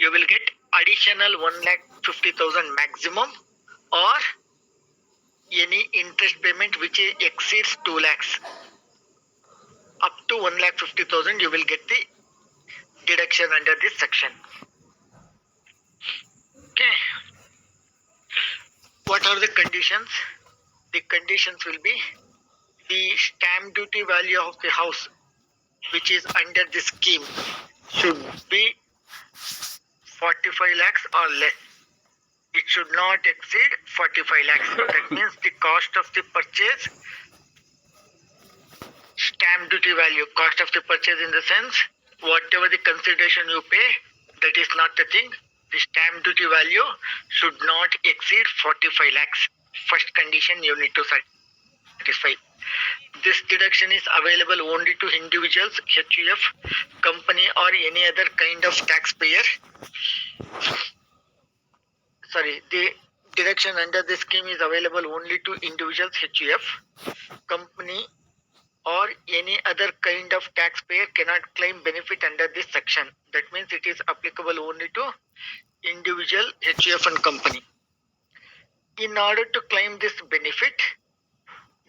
you will get additional 1,50,000 maximum, or any interest payment which exceeds 2 lakhs. Up to 1,50,000 you will get the deduction under this section. Okay. What are the conditions? The conditions will be the stamp duty value of the house which is under the scheme should be 45 lakhs or less. It should not exceed 45 lakhs. That means the cost of the purchase, stamp duty value, cost of the purchase in the sense, whatever the consideration you pay, that is not the thing. The stamp duty value should not exceed 45 lakhs. First condition you need to satisfy. This deduction is available only to individuals, HUF, company or any other kind of taxpayer. Sorry, the deduction under this scheme is available only to individuals, HUF, company or any other kind of taxpayer cannot claim benefit under this section. That means it is applicable only to individual, HUF and company. In order to claim this benefit,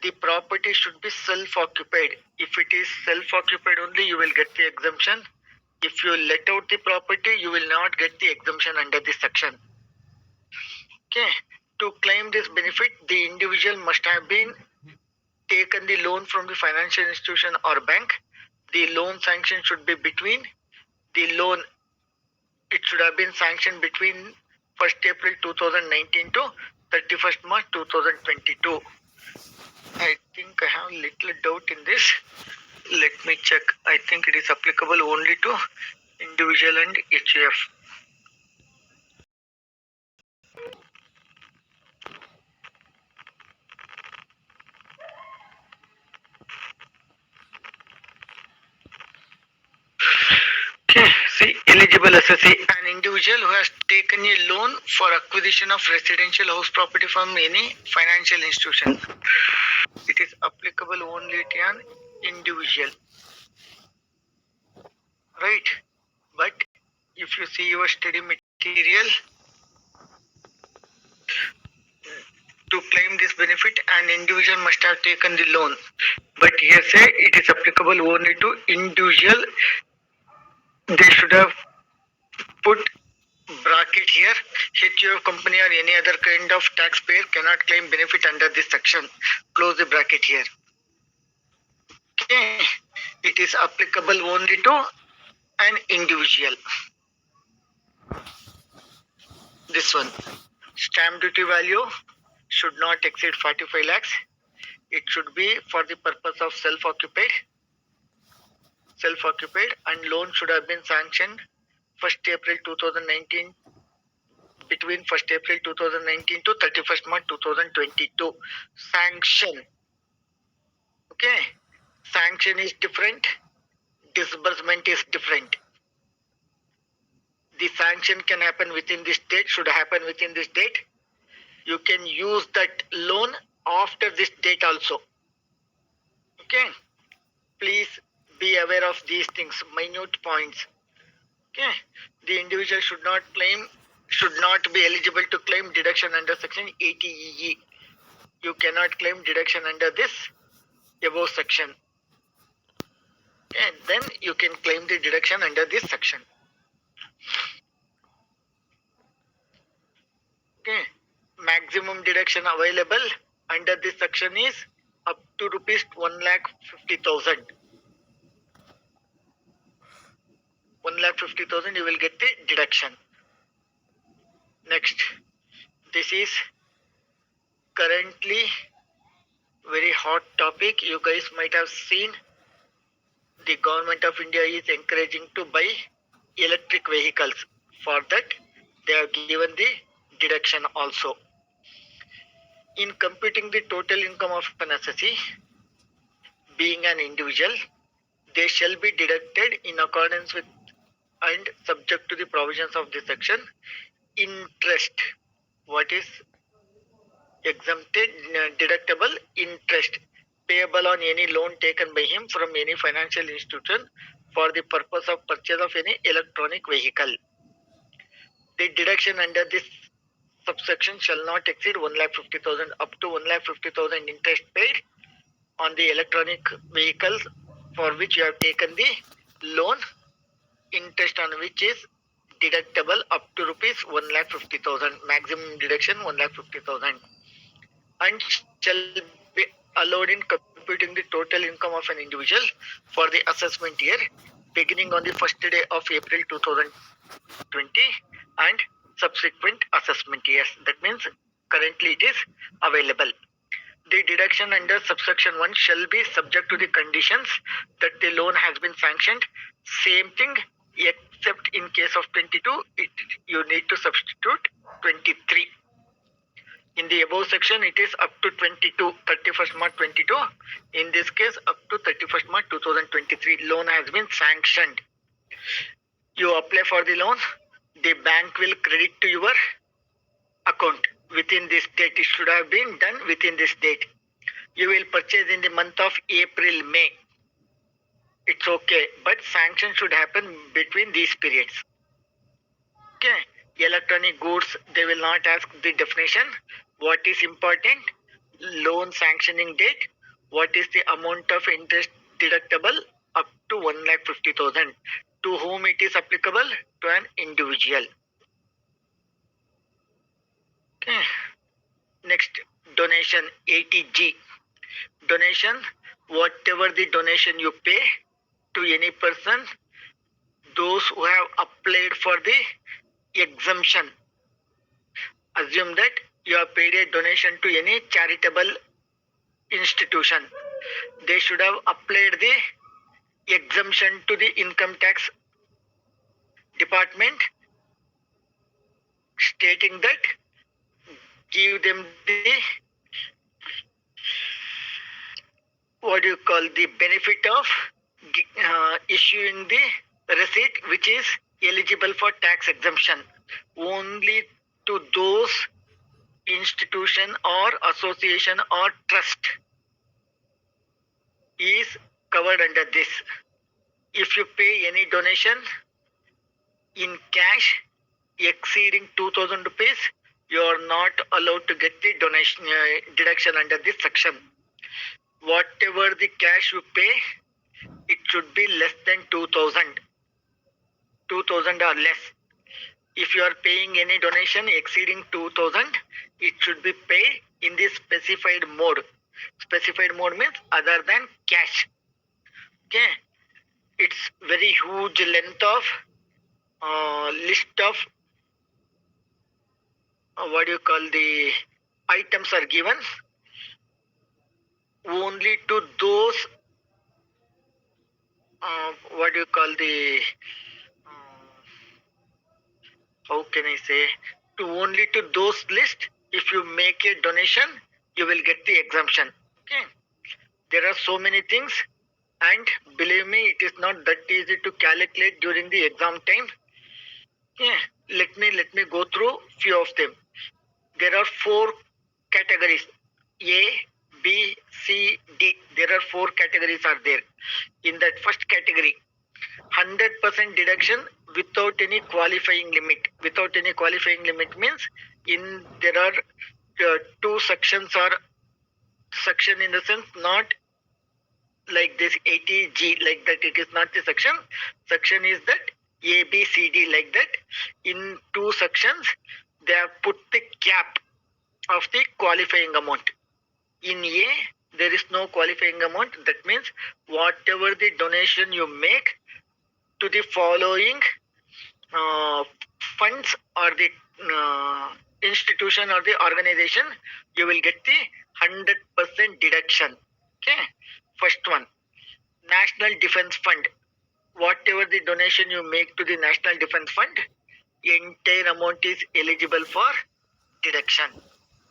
the property should be self-occupied. If it is self-occupied only, you will get the exemption. If you let out the property, you will not get the exemption under this section. Okay. To claim this benefit, the individual must have been taken the loan from the financial institution or bank. The loan sanction should be between the loan. It should have been sanctioned between 1st April 2019 to 31st March 2022. I think I have a little doubt in this. Let me check. I think it is applicable only to individual and HUF. Okay, see, eligible assessee, an individual who has taken a loan for acquisition of residential house property from any financial institution. It is applicable only to an individual, right? But if you see your study material, to claim this benefit, an individual must have taken the loan. But here say it is applicable only to individual. They should have put bracket here. HUF company or any other kind of taxpayer cannot claim benefit under this section. Close the bracket here. Okay. It is applicable only to an individual. This one. Stamp duty value should not exceed 45 lakhs. It should be for the purpose of self-occupied, and loan should have been sanctioned 1st April 2019, between 1st April 2019 to 31st March 2022. Sanction. Okay. Sanction is different. Disbursement is different. The sanction can happen within this date, should happen within this date. You can use that loan after this date also. Okay. Please be aware of these things, minute points. Okay. The individual should not be eligible to claim deduction under section 80EE. You cannot claim deduction under this above section. And then you can claim the deduction under this section. Okay. Maximum deduction available under this section is up to rupees 1,50,000. 1,50,000 you will get the deduction. Next, this is currently very hot topic. You guys might have seen the government of India is encouraging to buy electric vehicles. For that, they have given the deduction also. In computing the total income of an assessee, being an individual, they shall be deducted in accordance with and subject to the provisions of this section. Interest. What is exempted? Deductible interest payable on any loan taken by him from any financial institution for the purpose of purchase of any electronic vehicle. The deduction under this subsection shall not exceed 1,50,000 up to 1,50,000 interest paid on the electronic vehicles for which you have taken the loan, interest on which is deductible up to rupees 1,50,000, maximum deduction 1,50,000, and shall be allowed in computing the total income of an individual for the assessment year beginning on the first day of April 2020 and subsequent assessment years. That means currently it is available. The deduction under subsection 1 shall be subject to the conditions that the loan has been sanctioned. Same thing, except in case of 22, you need to substitute 23. In the above section, it is up to 31st March 22. In this case, up to 31st March 2023, loan has been sanctioned. You apply for the loan, the bank will credit to your account within this date. It should have been done within this date. You will purchase in the month of April, May. It's okay, but sanction should happen between these periods. Okay. Electronic goods, they will not ask the definition. What is important? Loan sanctioning date. What is the amount of interest deductible? Up to 1,50,000. To whom it is applicable? To an individual. Okay. Next, donation 80G. Donation, whatever the donation you pay to any person, those who have applied for the exemption. Assume that you have paid a donation to any charitable institution. They should have applied the exemption to the income tax department, stating that give them the the benefit of issuing the receipt which is eligible for tax exemption only to those institution or association or trust is covered under this. If you pay any donation in cash exceeding 2,000 rupees, you are not allowed to get the donation deduction under this section. Whatever the cash you pay, it should be less than 2,000. 2,000 or less. If you are paying any donation exceeding 2,000, it should be paid in the specified mode. Specified mode means other than cash. Okay. It's very huge length of list of the items are given. Only to those how can I say, to only to those list, if you make a donation, you will get the exemption. Okay. There are so many things, and believe me, it is not that easy to calculate during the exam time. Okay. Let me go through few of them. There are 4 categories: A, B, C, D. There are 4 categories are there. In that first category, 100% deduction without any qualifying limit. Without any qualifying limit means there are 2 sections, or section in the sense not like this 80G, like that. It is not the section. Section is that A, B, C, D, like that. In 2 sections, they have put the cap of the qualifying amount. In A, there is no qualifying amount. That means whatever the donation you make to the following funds or the institution or the organization, you will get the 100% deduction. Okay. First one, National Defense Fund. Whatever the donation you make to the National Defense Fund, entire amount is eligible for deduction.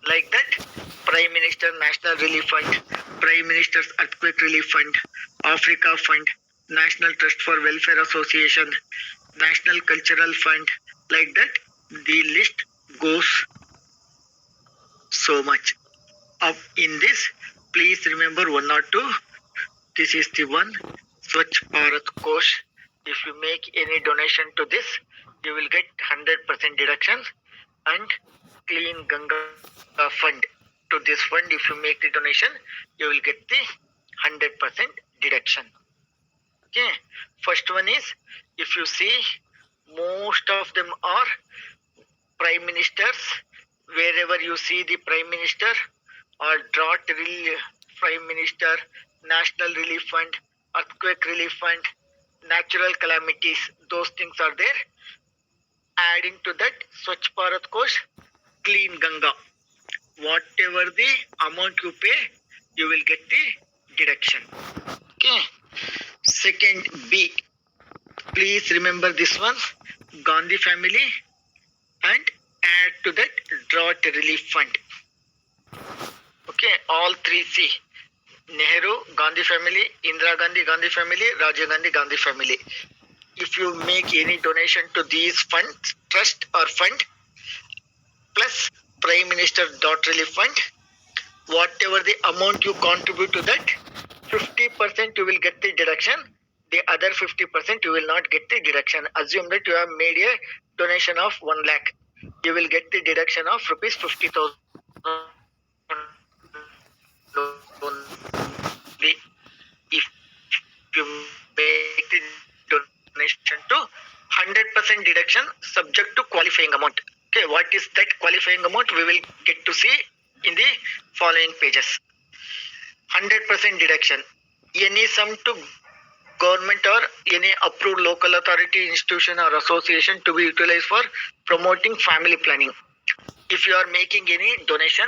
Like that, Prime Minister National Relief Fund, Prime Minister's Earthquake Relief Fund, Africa Fund, National Trust for Welfare Association, National Cultural Fund, like that, the list goes so much. Up in this, please remember 1 or 2. This is the one, Swachh Bharat Kosh. If you make any donation to this, you will get 100% deduction, and Clean Ganga Fund. To this fund, if you make the donation, you will get the 100% deduction. Okay. First one is, if you see, most of them are prime ministers. Wherever you see the prime minister or drought relief prime minister, national relief fund, earthquake relief fund, natural calamities, those things are there. Adding to that, Swachh Bharat Kosh, Clean Ganga. Whatever the amount you pay, you will get the deduction. Okay. Second, B. Please remember this one, Gandhi family, and add to that drought relief fund. Okay, all three C. Nehru, Gandhi family, Indira Gandhi, Gandhi family, Rajiv Gandhi, Gandhi family. If you make any donation to these funds, trust or fund, plus Prime Minister Drought Relief Fund, whatever the amount you contribute to that, 50% you will get the deduction. The other 50% you will not get the deduction. Assume that you have made a donation of 1 lakh. You will get the deduction of rupees 50,000. If you make the donation to 100% deduction subject to qualifying amount. Okay, what is that qualifying amount? We will get to see in the following pages. 100% deduction. Any sum to government or any approved local authority, institution or association to be utilized for promoting family planning. If you are making any donation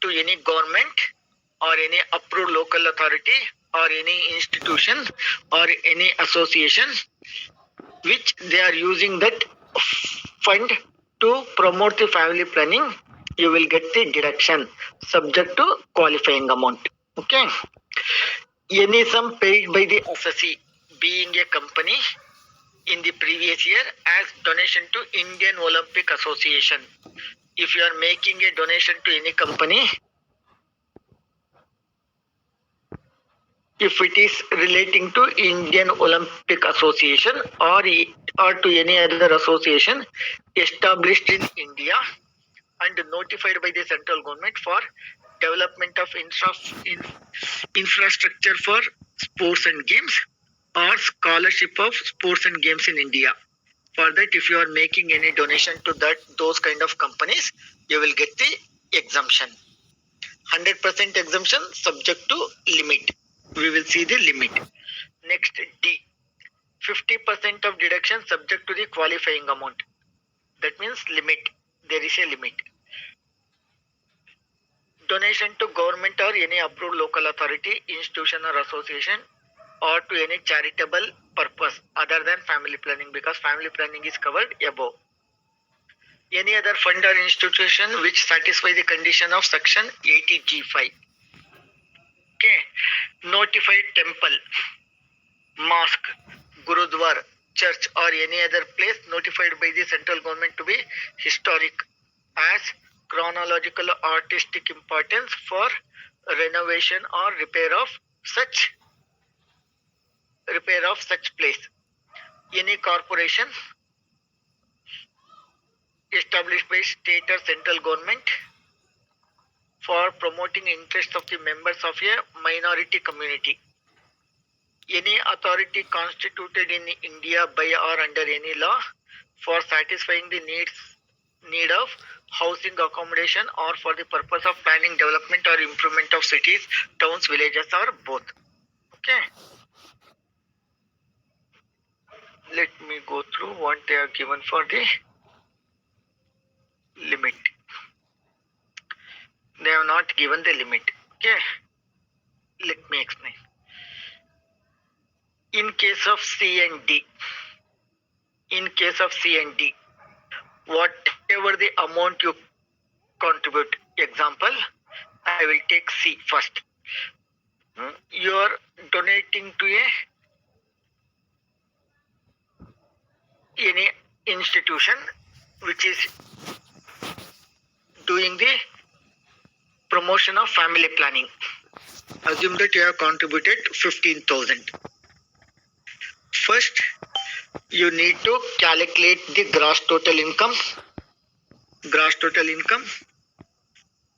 to any government or any approved local authority or any institution or any association which they are using that fund to promote the family planning, you will get the deduction subject to qualifying amount. Okay. Any sum paid by the assessee being a company in the previous year as donation to Indian Olympic Association. If you are making a donation to any company, if it is relating to Indian Olympic Association or to any other association established in India and notified by the central government for development of infrastructure for sports and games or scholarship of sports and games in India. For that, if you are making any donation to those kind of companies, you will get the exemption. 100% exemption subject to limit. We will see the limit. Next, D. 50% of deduction subject to the qualifying amount. That means limit. There is a limit. Donation to government or any approved local authority, institution or association or to any charitable purpose other than family planning, because family planning is covered above. Any other fund or institution which satisfy the condition of section 80G5. Okay. Notified temple, mosque, gurudwara, church or any other place notified by the central government to be historic as chronological artistic importance for renovation or repair of such place. Any corporation established by state or central government for promoting interests of the members of a minority community. Any authority constituted in India by or under any law for satisfying the need of housing accommodation or for the purpose of planning development or improvement of cities, towns, villages or both. Okay. Let me go through what they are given for the limit. They have not given the limit. Okay. Let me explain. In case of C and D, whatever the amount you contribute, example, I will take C first. You are donating to any institution which is doing the promotion of family planning. Assume that you have contributed 15,000. First, you need to calculate the gross total income. Gross total income.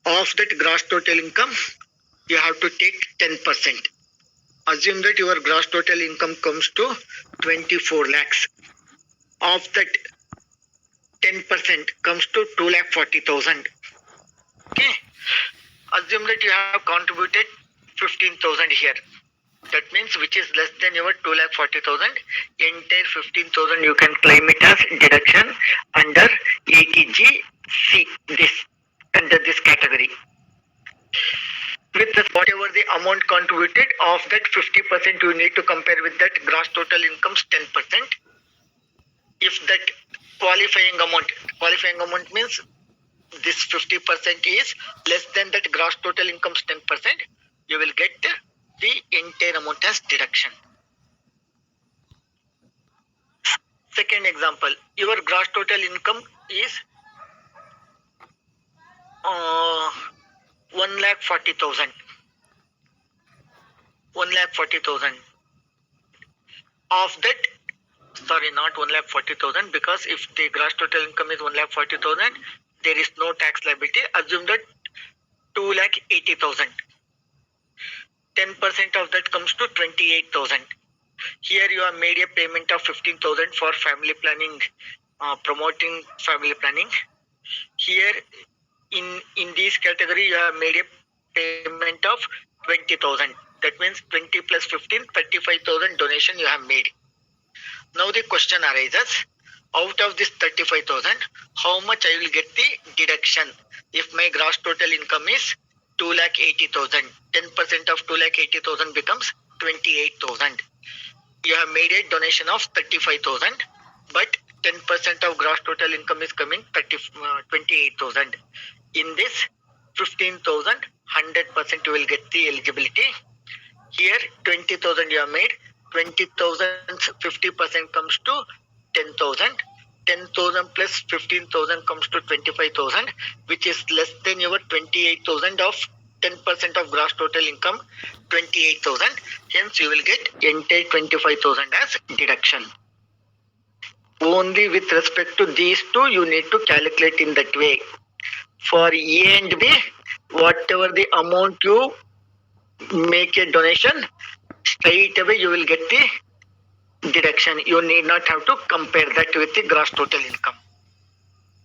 Of that gross total income, you have to take 10%. Assume that your gross total income comes to 24 lakhs. Of that, 10% comes to 2,40,000. Okay. Assume that you have contributed 15,000 here. That means which is less than your 2,40,000. Entire 15,000 you can claim it as deduction under 80GC, this under this category. With whatever the amount contributed, of that 50% you need to compare with that gross total income's 10%. If that qualifying amount means this 50% is less than that gross total income's 10%, you will get the entire amount as deduction. Second example, your gross total income is 1,40,000. 1,40,000. Of that, sorry, not 1,40,000, because if the gross total income is 1,40,000, there is no tax liability. Assume that 2,80,000. 10% of that comes to 28,000. Here you have made a payment of 15,000 for family planning, promoting family planning. Here in this category you have made a payment of 20,000. That means 20 plus 15, 35,000 donation you have made. Now the question arises, out of this 35,000, how much I will get the deduction if my gross total income is 2,80,000. 10% of 2,80,000 becomes 28,000. You have made a donation of 35,000, but 10% of gross total income is coming 28,000. In this 15,000, 100% you will get the eligibility. Here 20,000 you have made, 20,000 50% comes to 10,000. 10,000 plus 15,000 comes to 25,000, which is less than your 28,000 of 10% of gross total income, 28,000. Hence, you will get entire 25,000 as deduction. Only with respect to these two, you need to calculate in that way. For A and B, whatever the amount you make a donation, straight away you will get the deduction. You need not have to compare that with the gross total income.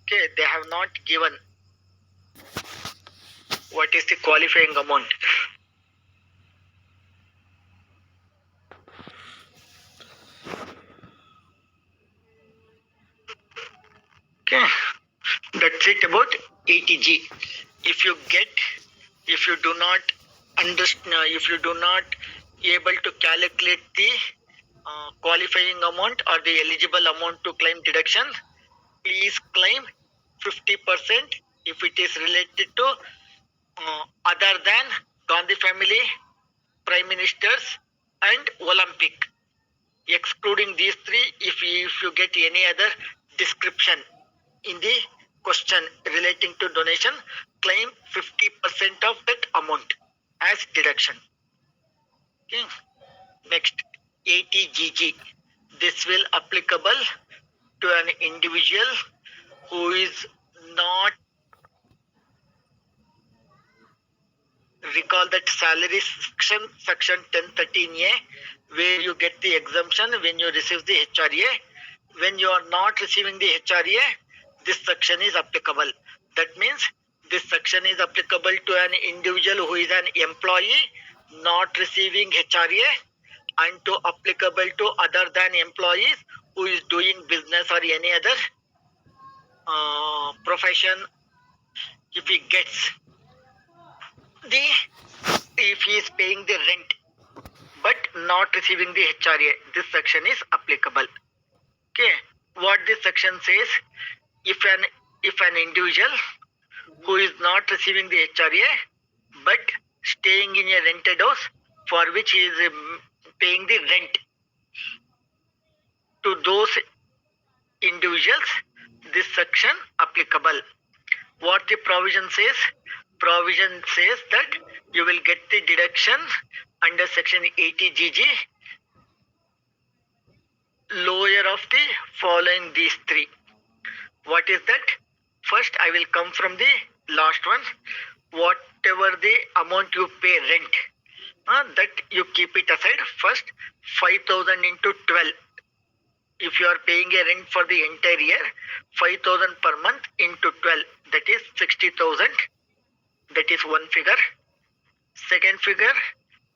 Okay, they have not given what is the qualifying amount. Okay, that's it about 80G. If you do not understand, if you do not able to calculate the qualifying amount or the eligible amount to claim deduction, please claim 50% if it is related to other than Gandhi family, prime ministers and Olympic. Excluding these three, if you get any other description in the question relating to donation, claim 50% of that amount as deduction. Okay. Next, 80GG. This will applicable to an individual who is not, recall that salary section 1013A, where you get the exemption when you receive the HRA. When you are not receiving the HRA, this section is applicable. That means this section is applicable to an individual who is an employee not receiving HRA, and to applicable to other than employees who is doing business or any other profession. If he gets if he is paying the rent but not receiving the HRA, this section is applicable. Okay, what this section says, if an individual who is not receiving the HRA but staying in a rented house for which he is paying the rent, to those individuals this section applicable. What the provision says? Provision says that you will get the deduction under section 80GG lower of the following these three. What is that? First, I will come from the last one. Whatever the amount you pay rent, that you keep it aside. First, 5,000 into 12. If you are paying a rent for the entire year, 5,000 per month into 12, that is 60,000. That is one figure. Second figure,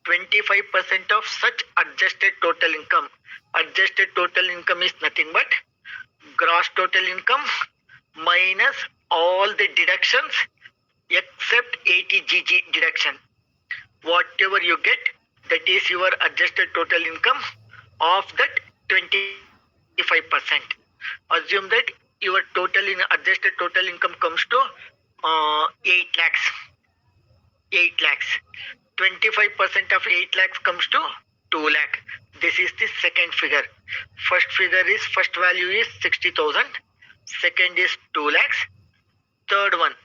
25% of such adjusted total income. Adjusted total income is nothing but gross total income minus all the deductions except 80GG deduction. Whatever you get, that is your adjusted total income. Of that 25%. Assume that your total in adjusted total income comes to 8 lakhs. 8 lakhs. 25% of 8 lakhs comes to 2 lakh. This is the second figure. First value is 60,000. Second is 2 lakhs. Third one,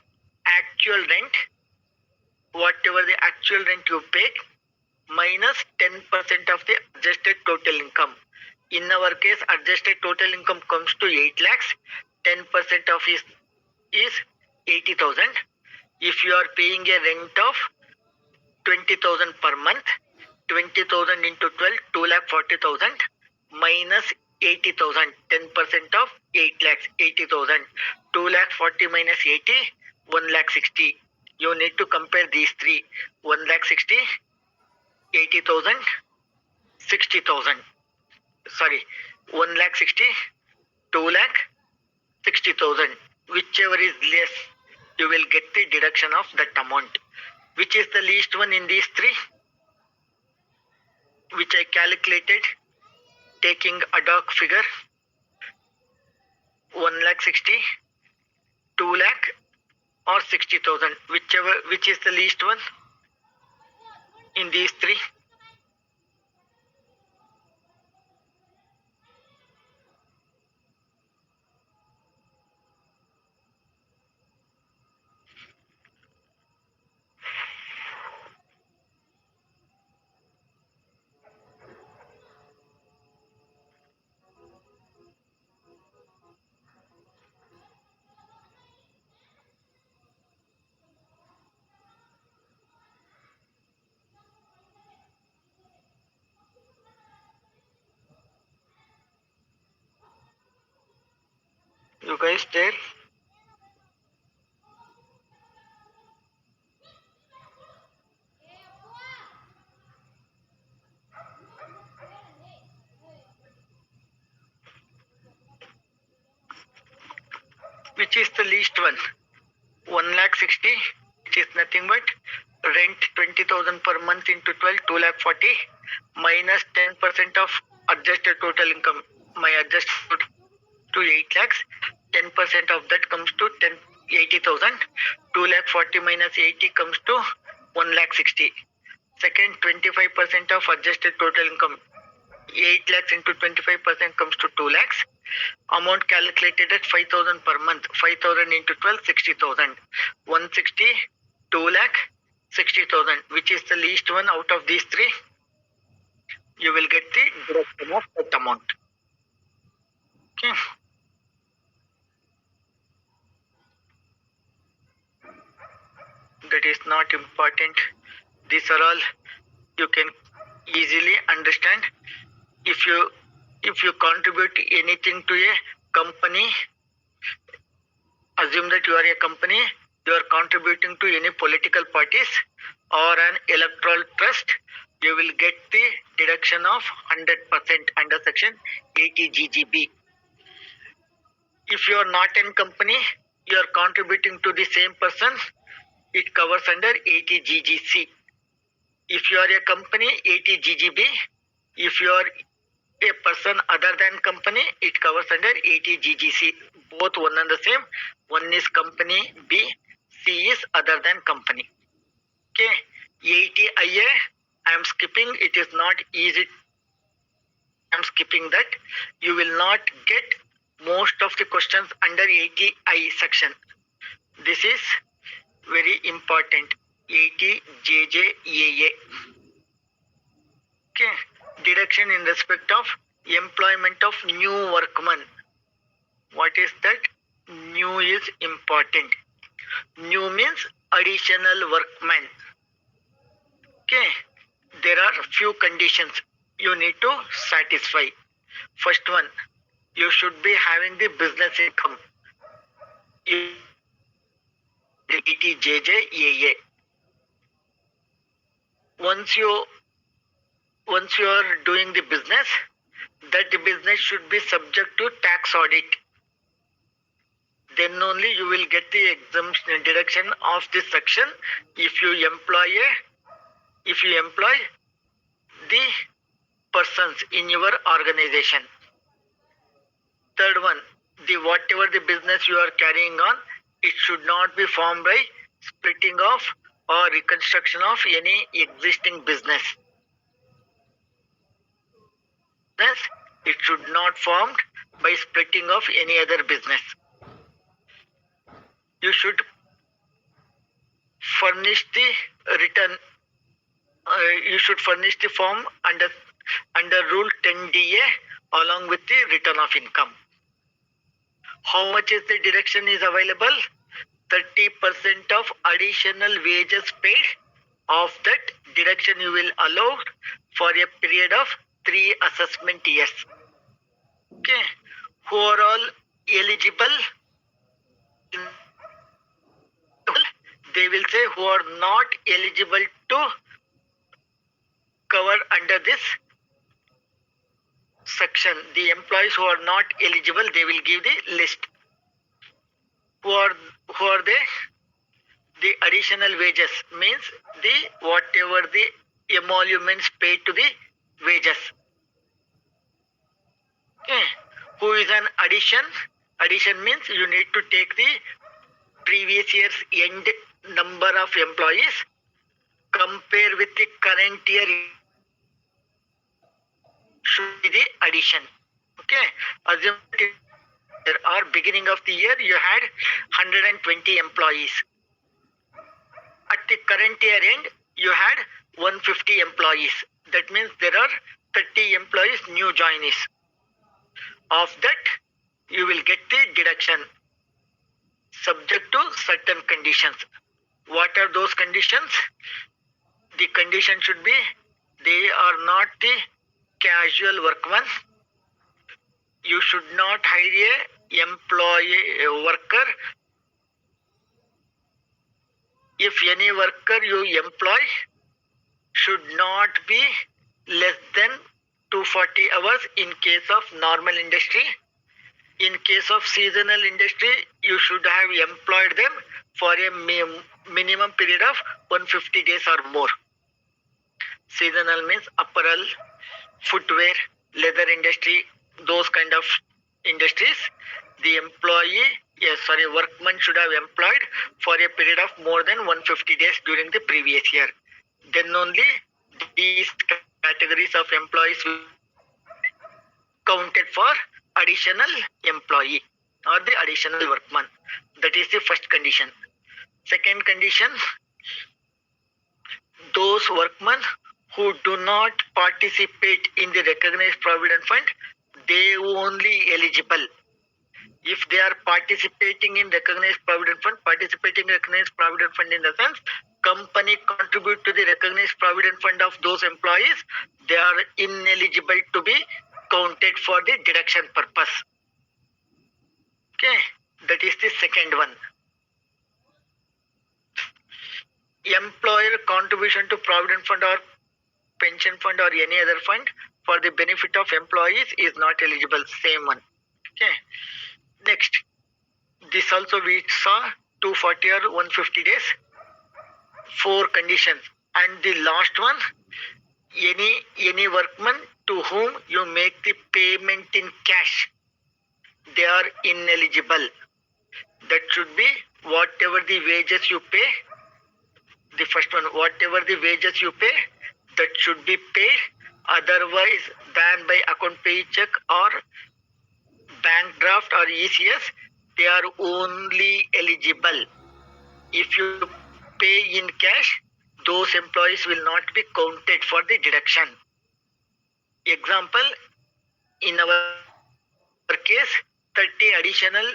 actual rent. Whatever the actual rent you pay minus 10% of the adjusted total income. In our case, adjusted total income comes to 8 lakhs. 10% of is 80,000. If you are paying a rent of 20,000 per month, 20,000 into 12, 2,40,000 minus 80,000, 10% of 8 lakhs, 80,000. 2,40,000 minus 80, 1,60,000. You need to compare these three. 1,60,000, 80,000, 60,000. Sorry, 1,60,000, 2,60,000. Whichever is less, you will get the deduction of that amount. Which is the least one in these three? Which I calculated taking ad hoc figure. 1,60,000, 2 lakh or 60,000. Which is the least one in these three? You guys there? Which is the least one? 1,60,000, which is nothing but rent 20,000 per month into 12, 2,40,000 minus 10% of adjusted total income. My adjusted to 8 lakhs. 10% of that comes to 80,000. 2,40,000 minus 80 comes to 1,60,000. Second, 25% of adjusted total income. 8 lakhs into 25% comes to 2 lakhs. Amount calculated at 5,000 per month. 5,000 into 12, 60,000. 160, 2 lakh, 60,000. Which is the least one out of these three? You will get the deduction of that amount. Okay. That is not important. These are all you can easily understand. If you contribute anything to a company, assume that you are a company, you are contributing to any political parties or an electoral trust, you will get the deduction of 100% under section 80GGB. If you are not in company, you are contributing to the same person, it covers under 80GGC. If you are a company, 80GGB. If you are a person other than company, it covers under 80GGC. Both one and the same. One is company B, C is other than company. Okay. 80IA, I am skipping. It is not easy. I am skipping that. You will not get most of the questions under 80I section. This is very important. 80JJAA. Okay. Deduction in respect of Employment of new workmen. What is that? New is important. New means additional workmen. Okay. There are few conditions you need to satisfy. First one, you should be having the business income. ETJJAA. Once you are doing the business, that business should be subject to tax audit. Then only you will get the exemption deduction of this section if you employ the persons in your organization. Third one, whatever the business you are carrying on, it should not be formed by splitting off or reconstruction of any existing business. It should not formed by splitting off any other business. You should furnish the return. You should furnish the form under Rule 10DA along with the return of income. How much is the deduction is available? 30% of additional wages paid. Of that deduction you will allow for a period of 3 assessment years. Okay. Who are all eligible? They will say who are not eligible to cover under this section. The employees who are not eligible, they will give the list. Who are they? The additional wages means whatever the emoluments paid to the wages. Okay. Who is an addition? Addition means you need to take the previous year's end number of employees, compare with the current year, should be the addition. Okay. Assume or beginning of the year you had 120 employees. At the current year end you had 150 employees. That means there are 30 employees new joinees. Of that you will get the deduction subject to certain conditions. What are those conditions? The condition should be they are not the casual workmen. You should not hire a worker. If any worker you employ should not be less than 240 hours in case of normal industry. In case of seasonal industry, you should have employed them for a minimum period of 150 days or more. Seasonal means apparel, footwear, leather industry, those kind of industries. The workman should have employed for a period of more than 150 days during the previous year. Then only these categories of employees will be counted for additional employee or the additional workman. That is the first condition. Second condition, those workmen who do not participate in the recognized provident fund, they only eligible. If they are participating in recognized provident fund, in the sense company contribute to the recognized provident fund of those employees, they are ineligible to be counted for the deduction purpose. Okay, that is the second one. Employer contribution to provident fund or pension fund or any other fund for the benefit of employees is not eligible. Same one. Okay. Next, this also we saw 240 or 150 days. 4 conditions. And the last one, any workman to whom you make the payment in cash, they are ineligible. That should be whatever the wages you pay. The first one, whatever the wages you pay, that should be paid. Otherwise than by account pay check or bank draft or ECS, they are only eligible. If you pay in cash, those employees will not be counted for the deduction. Example, in our case, 30 additional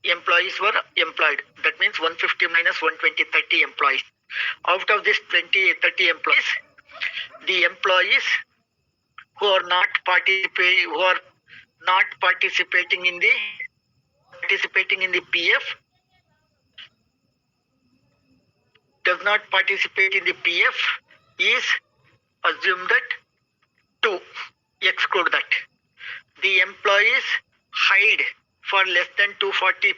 employees were employed. That means 150 minus 120, 30 employees. Out of this 30 employees, the employees who are not participating in the PF, does not participate in the PF, is assumed that 2, exclude that. The employees hired for less than 240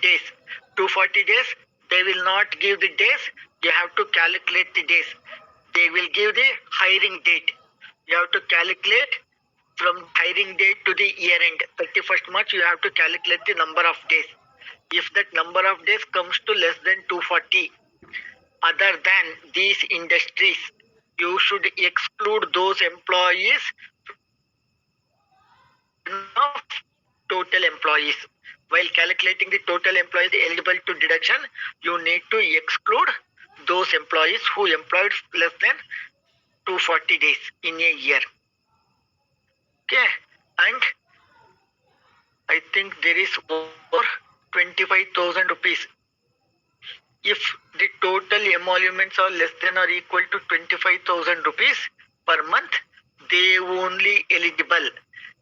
days. 240 days, they will not give the days, you have to calculate the days. They will give the hiring date. You have to calculate from hiring date to the year end, 31st March, you have to calculate the number of days. If that number of days comes to less than 240, other than these industries, you should exclude those employees of total employees. While calculating the total employees eligible to deduction, you need to exclude those employees who employed less than 240 days in a year. Okay, and I think there is over 25,000 rupees. If the total emoluments are less than or equal to 25,000 rupees per month, they only eligible.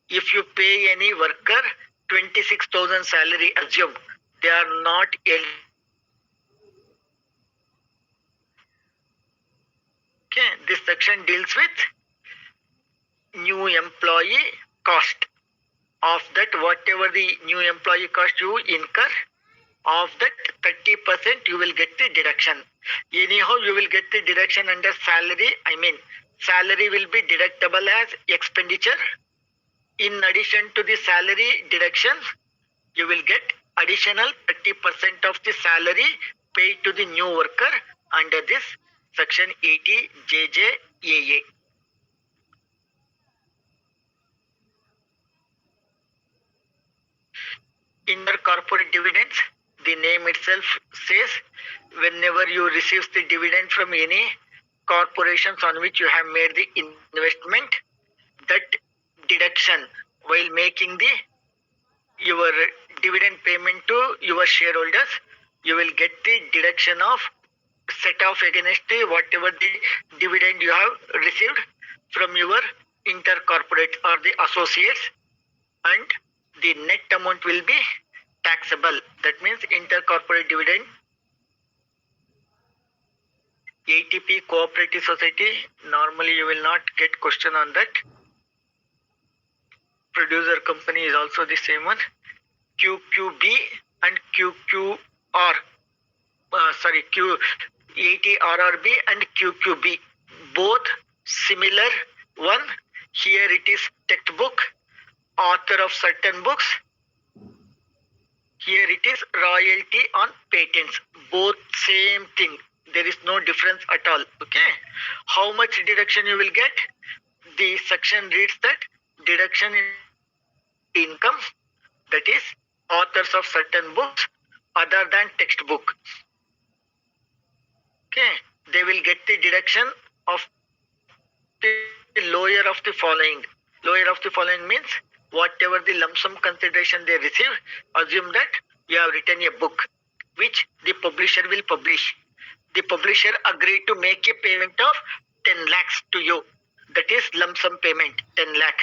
If you pay any worker 26,000 salary, assume they are not eligible. Okay, this section deals with new employee cost. Of that, whatever the new employee cost you incur, of that 30% you will get the deduction. Anyhow, you will get the deduction under salary. Salary will be deductible as expenditure. In addition to the salary deduction, you will get additional 30% of the salary paid to the new worker under this section 80 JJAA. Intercorporate dividends, the name itself says, whenever you receive the dividend from any corporations on which you have made the investment, that deduction while making your dividend payment to your shareholders, you will get the deduction of set off against whatever the dividend you have received from your intercorporate or the associates, and the net amount will be taxable. That means intercorporate dividend, ATP cooperative society, normally you will not get question on that. Producer company is also the same one. QQB and QQR, Q80RRB and QQB, both similar one. Here it is textbook, author of certain books. Here it is royalty on patents. Both same thing. There is no difference at all. Okay. How much deduction you will get? The section reads that deduction in income, that is authors of certain books other than textbook. Okay. They will get the deduction of the lower of the following. Lower of the following means whatever the lump sum consideration they receive, assume that you have written a book which the publisher will publish. The publisher agreed to make a payment of 10 lakhs to you. That is lump sum payment, 10 lakh.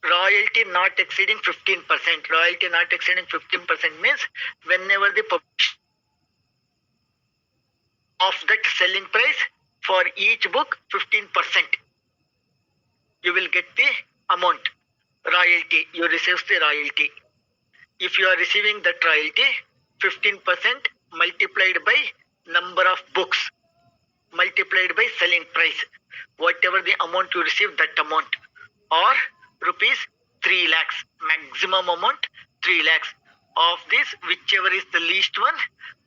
Royalty not exceeding 15%. Royalty not exceeding 15% means whenever the publisher of that selling price for each book 15%, you will get the amount. Royalty, you receive the royalty. If you are receiving that royalty, 15% multiplied by number of books, multiplied by selling price, whatever the amount you receive, that amount, or rupees 3 lakhs, maximum amount 3 lakhs. Of this, whichever is the least one,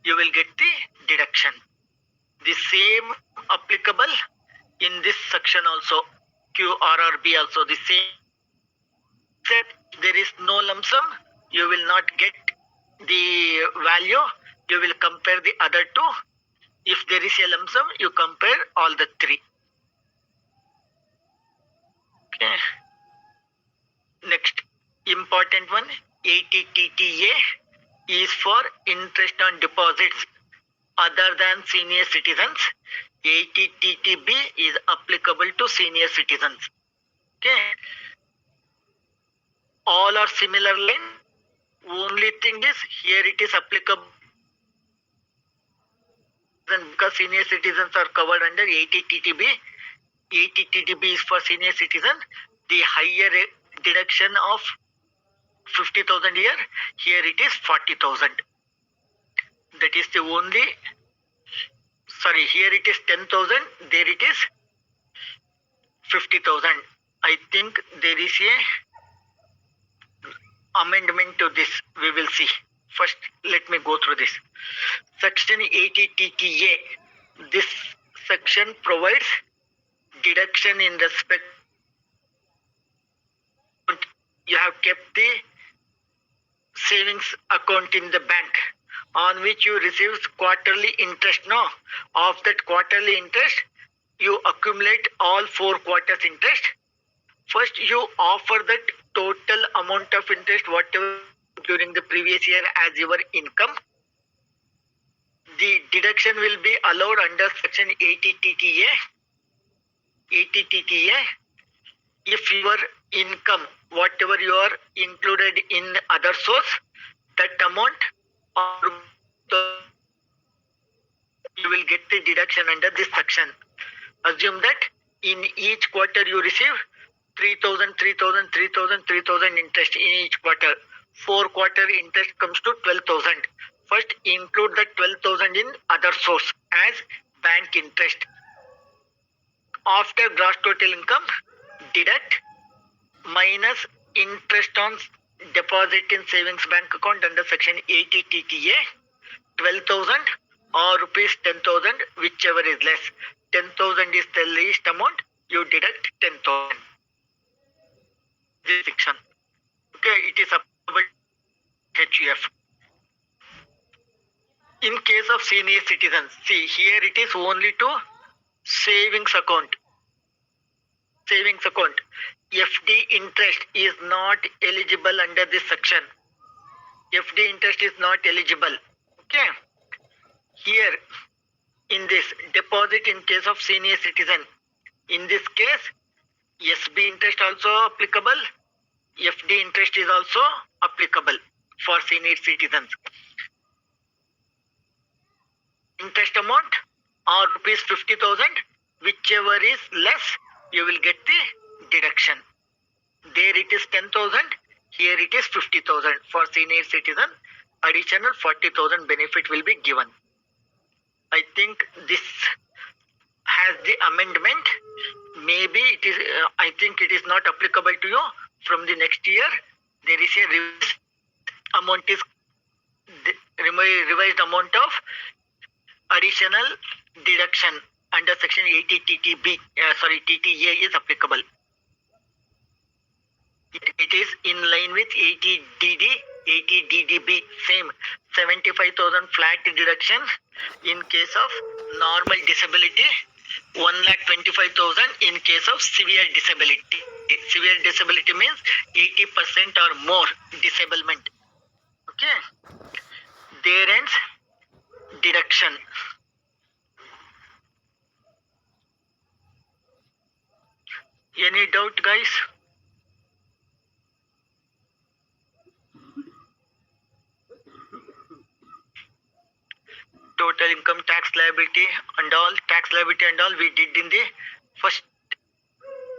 you will get the deduction. The same applicable in this section also, QRRB also the same. Except there is no lump sum, you will not get the value, you will compare the other two. If there is a lump sum, you compare all the three. Okay. Next important one, 80TTA is for interest on deposits other than senior citizens. 80TTB is applicable to senior citizens. Okay. All are similar line. Only thing is here it is applicable because senior citizens are covered under 80TTB. 80TTB is for senior citizen. The higher deduction of 50,000 here, here it is 40,000. That is the only, sorry, here it is 10,000, there it is 50,000. I think there is a amendment to this. We will see. First, let me go through this. Section 80TTA. This section provides deduction in respect. You have kept the savings account in the bank on which you receive quarterly interest. No, of that quarterly interest, you accumulate all 4 quarters interest. First, you offer that total amount of interest whatever during the previous year as your income. The deduction will be allowed under section 80TTA. 80TTA. If your income, whatever you are included in other source, that amount or you will get the deduction under this section. Assume that in each quarter you receive 3,000, 3,000, 3,000, 3,000 interest in each quarter. 4 quarter interest comes to 12,000. First include the 12,000 in other source as bank interest. After gross total income, deduct minus interest on deposit in savings bank account under section 80TTA, 12,000 or rupees 10,000, whichever is less. 10,000 is the least amount, you deduct 10,000. This section. Okay, it is applicable HUF. In case of senior citizens, see here it is only to savings account. Savings account. FD interest is not eligible under this section. FD interest is not eligible. Okay. Here in this deposit in case of senior citizen, in this case SB interest also applicable, FD interest is also applicable for senior citizens. Interest amount or rupees 50,000, whichever is less, you will get the deduction. There it is 10,000, here it is 50,000. For senior citizen, additional 40,000 benefit will be given. I think this has the amendment. Maybe it is, I think it is not applicable to you. From the next year, there is a revised amount is revised amount of additional deduction under section 80TTB, TTA is applicable. It is in line with 80DD, 80DDB, same 75,000 flat deduction in case of normal disability, 1,25,000 in case of severe disability. Severe disability means 80% or more disablement. Okay, there ends deduction. Any doubt, guys? Total income, tax liability and all, we did in the first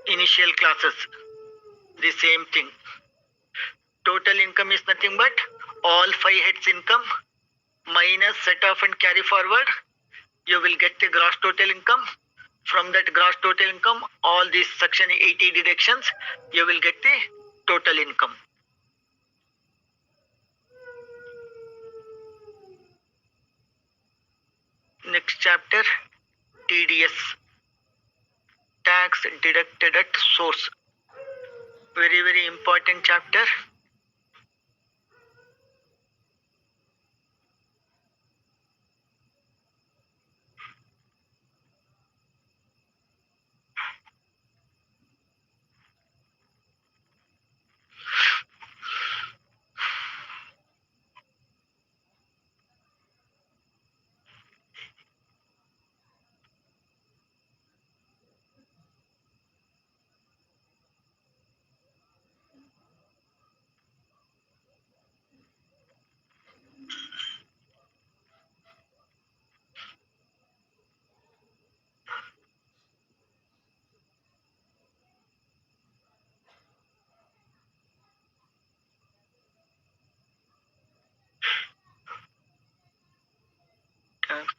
initial classes. The same thing. Total income is nothing but all 5 heads income minus set off and carry forward. You will get the gross total income. From that gross total income, all these section 80 deductions, you will get the total income. Next chapter, TDS, tax deducted at source. Very, very important chapter.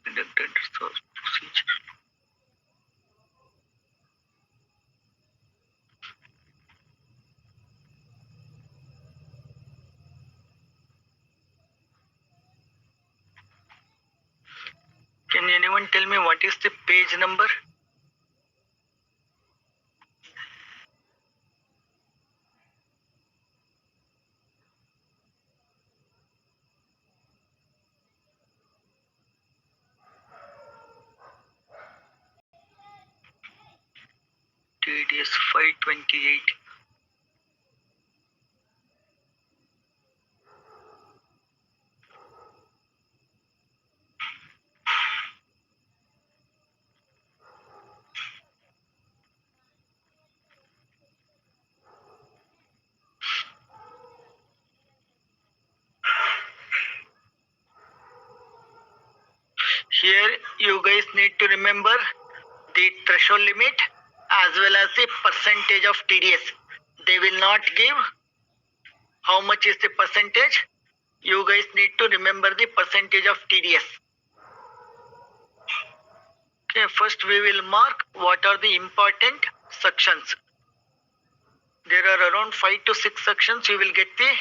Conducted research procedure. Can anyone tell me what is the page number? TDS 528. Here you guys need to remember the threshold limit as well as the percentage of TDS. They will not give how much is the percentage. You guys need to remember the percentage of TDS. Okay, first we will mark what are the important sections. There are around 5 to 6 sections. You will get the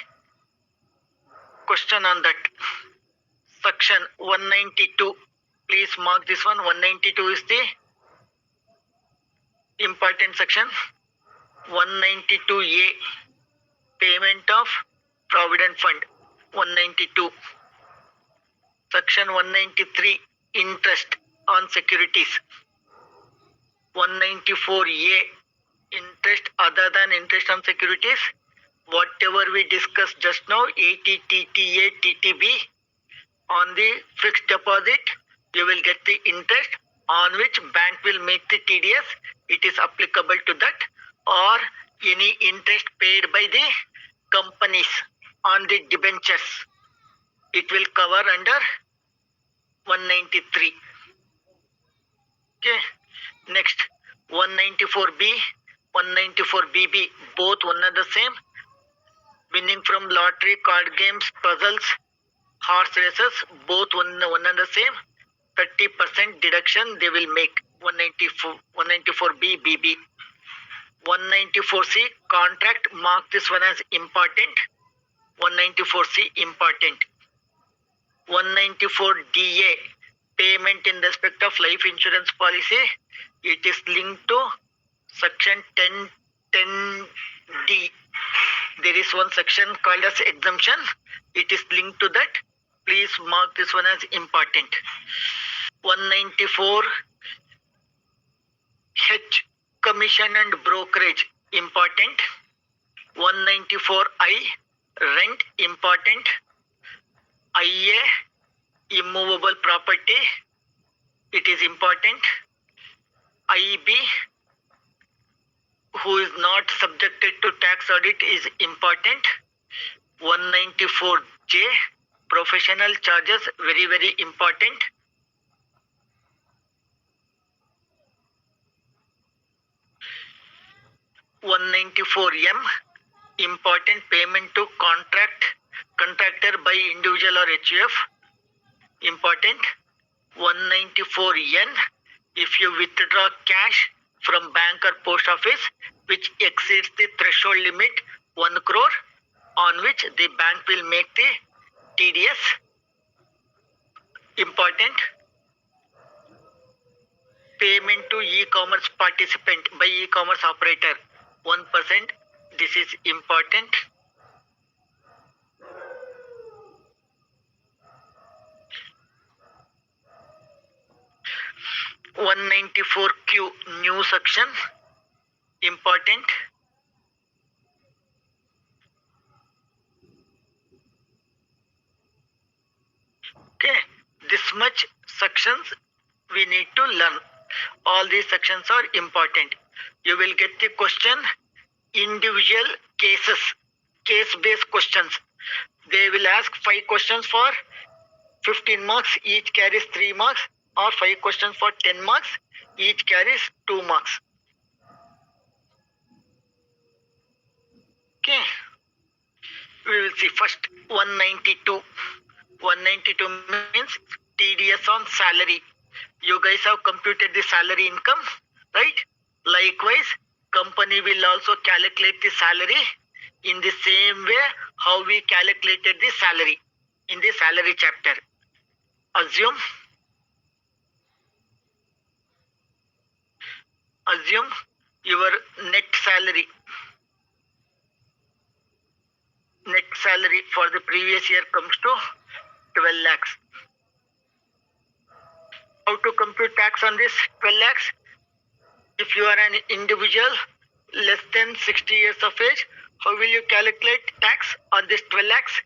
question on that. Section 192. Please mark this one. 192 is the important section. 192A, payment of provident fund. 192. Section 193, interest on securities. 194A, interest other than interest on securities. Whatever we discussed just now, ATTTA, TTB, on the fixed deposit, you will get the interest on which bank will make the TDS. It is applicable to that, or any interest paid by the companies on the debentures. It will cover under 193. Okay. Next, 194B, 194BB, both one and the same. Winning from lottery, card games, puzzles, horse races, both one and the same. 30% deduction they will make. 194B, BB. 194C, contract, mark this one as important. 194C, important. 194DA, payment in respect of life insurance policy. It is linked to section 10D. There is one section called as exemption. It is linked to that. Please mark this one as important. 194H, commission and brokerage, important. 194I, rent, important. IA, immovable property, it is important. IB, who is not subjected to tax audit, is important. 194J, professional charges, very, very important. 194M, important, payment to contractor by individual or HUF, important. 194N, if you withdraw cash from bank or post office which exceeds the threshold limit 1 crore, on which the bank will make the TDS, important. Payment to e-commerce participant by e-commerce operator, 1%, this is important. 194Q, new section, important. Okay, this much sections we need to learn. All these sections are important. You will get the question, individual cases, case-based questions. They will ask 5 questions for 15 marks, each carries 3 marks, or 5 questions for 10 marks, each carries 2 marks. Okay, we will see first 192. 192 means TDS on salary. You guys have computed the salary income, right? Likewise, company will also calculate the salary in the same way how we calculated the salary in the salary chapter. Assume your net salary for the previous year comes to 12 lakhs. How to compute tax on this 12 lakhs? If you are an individual less than 60 years of age, how will you calculate tax on this 12 lakhs?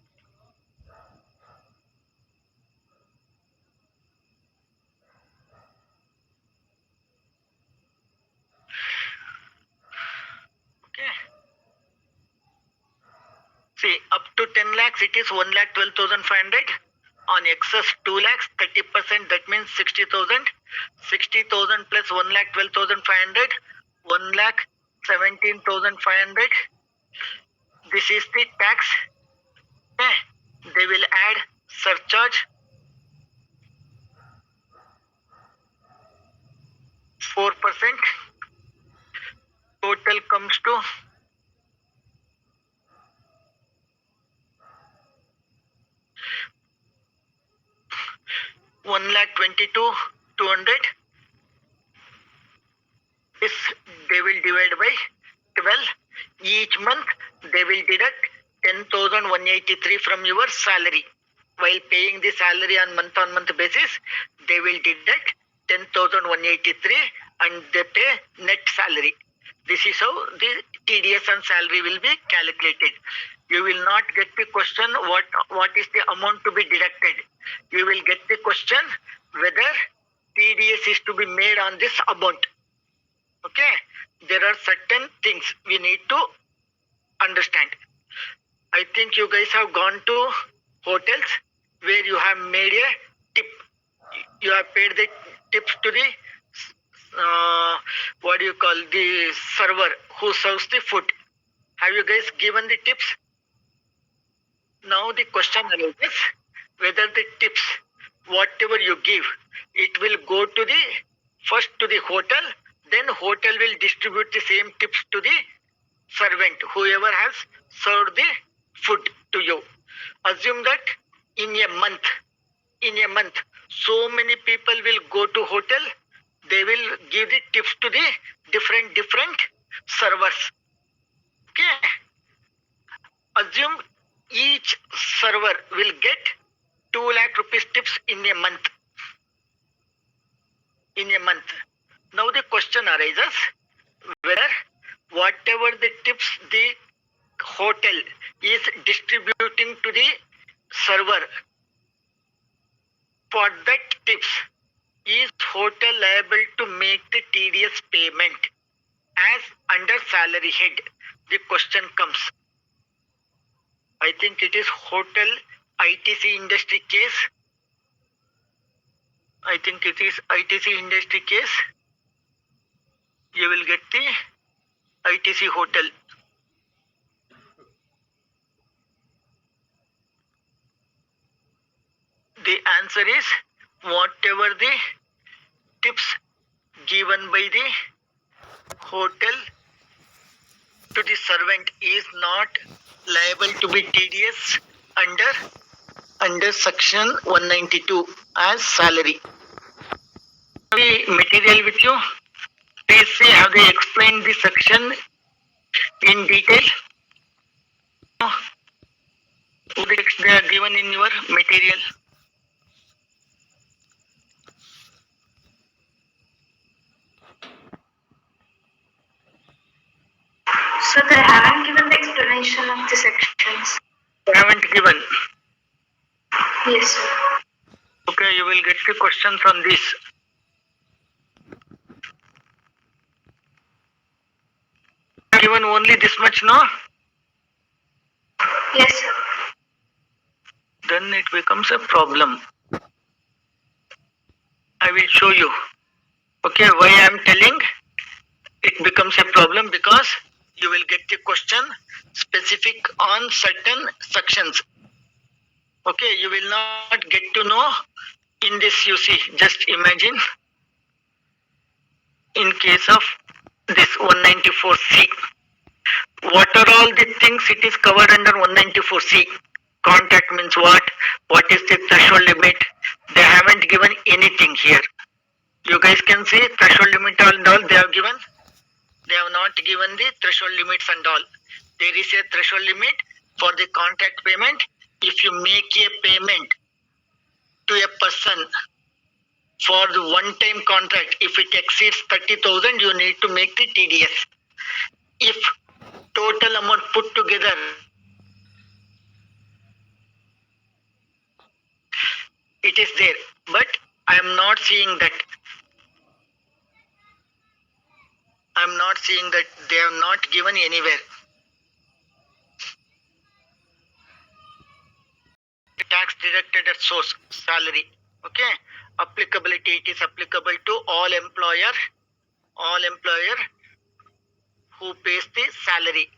Okay. See, up to 10 lakhs, it is 1,12,500. On excess 2 lakhs, 30%, that means 60,000. 60,000 plus 1,12,500, 1,17,500. This is the tax. Okay. They will add surcharge 4%. Total comes to 1,22,200. This they will divide by 12. Each month they will deduct 10,183 from your salary. While paying the salary on month basis, they will deduct 10,183 and they pay net salary. This is how the TDS and salary will be calculated. You will not get the question what is the amount to be deducted. You will get the question whether TDS is to be made on this amount. Okay, there are certain things we need to understand. I think you guys have gone to hotels where you have made a tip. You have paid the tips to the the server who serves the food. Have you guys given the tips? Now the question arises whether the tips, whatever you give, it will go to the first to the hotel, then hotel will distribute the same tips to the servant, whoever has served the food to you. Assume that in a month, so many people will go to hotel, they will give the tips to the different servers. Okay. Assume each server will get 2 lakh rupees tips in a month. Now the question arises whether whatever the tips the hotel is distributing to the server, for that tips, is hotel liable to make the TDS payment as under salary head? The question comes. I think it is hotel ITC industry case. I think it is ITC industry case. You will get the ITC hotel. The answer is whatever the tips given by the hotel to the servant is not liable to be TDS under section 192 as salary. The material with you. Please say, have they explained the section in detail? They are given in your material. So they haven't given the explanation of the sections. They haven't given. Yes, sir. Okay, you will get the questions on this. Given only this much, no? Yes, sir. Then it becomes a problem. I will show you. Okay, why I am telling it becomes a problem, because you will get the question specific on certain sections. Okay, you will not get to know In this you see, just imagine in case of this 194C, what are all the things it is covered under 194C? Contract means what? What is the threshold limit? They haven't given anything here. You guys can see threshold limit and all they have given. They have not given the threshold limits and all. There is a threshold limit for the contract payment. If you make a payment to a person for the one-time contract, if it exceeds 30,000, you need to make the TDS. If total amount put together it is there, but I am not seeing that. They have not given anywhere. Tax deducted at source, salary. Okay, applicability, it is applicable to all employer who pays the salary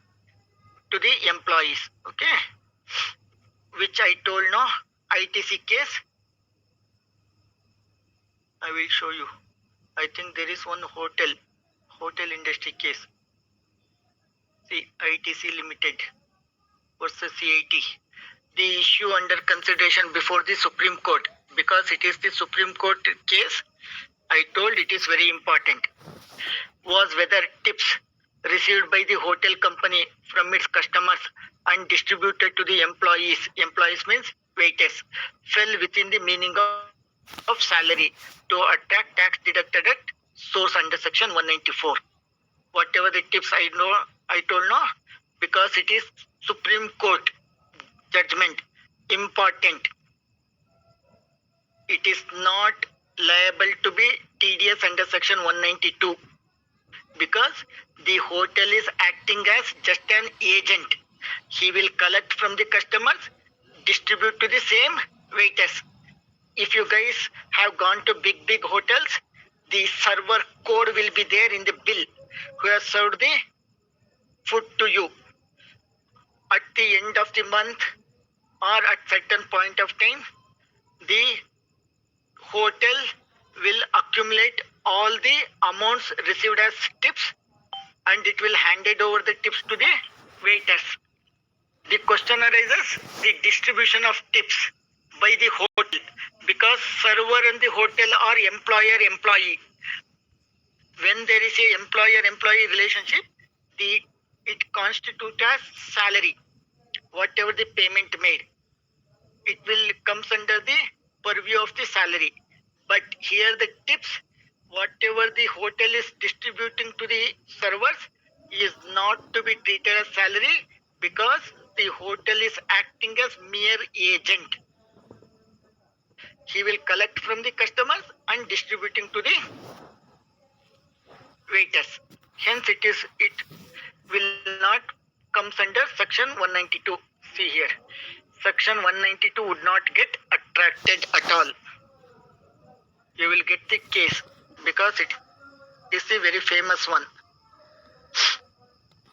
to the employees. Okay, which I told no, ITC case. I will show you. I think there is one hotel industry case. See, ITC Limited versus CIT. The issue under consideration before the Supreme Court, because it is the Supreme Court case, I told it is very important, was whether tips received by the hotel company from its customers and distributed to the employees means waiters, fell within the meaning of salary to attract tax deducted at source under section 194. Whatever the tips I told no, because it is Supreme Court judgment, important. It is not liable to be TDS under section 192 because the hotel is acting as just an agent. He will collect from the customers, distribute to the same waiters. If you guys have gone to big hotels, the server code will be there in the bill who has served the food to you. At the end of the month or at certain point of time, the hotel will accumulate all the amounts received as tips and it will hand it over the tips to the waiters. The question arises, the distribution of tips by the hotel, because server and the hotel are employer-employee. When there is a employer-employee relationship, it constitutes as salary. Whatever the payment made, it will comes under the purview of the salary. But here the tips, whatever the hotel is distributing to the servers, is not to be treated as salary because the hotel is acting as mere agent. He will collect from the customers and distributing to the waiters. Hence it will not comes under section 192. See here, section 192 would not get attracted at all. You will get the case because it is a very famous one.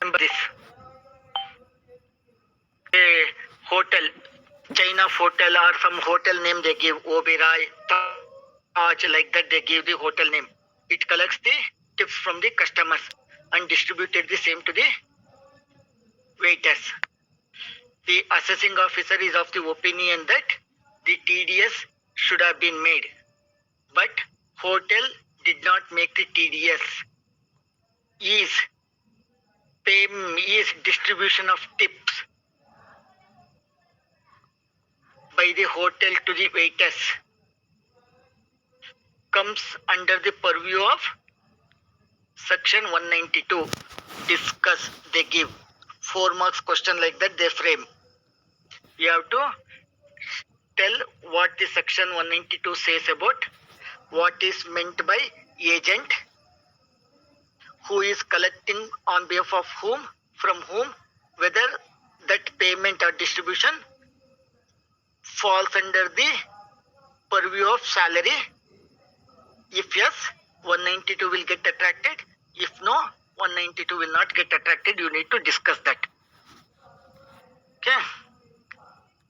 Remember this. A hotel, China hotel or some hotel name they give, Oberoi, Taj, like that they give the hotel name. It collects the tips from the customers and distributed the same to the waiters. The assessing officer is of the opinion that the TDS should have been made, but hotel did not make the TDS. Is distribution of tips by the hotel to the waiters comes under the purview of section 192. Discuss, they give 4 marks question like that they frame. You have to tell what the section 192 says about what is meant by agent, who is collecting on behalf of whom, from whom, whether that payment or distribution falls under the purview of salary. If yes, 192 will get attracted. If no, 192 will not get attracted. You need to discuss that. Okay.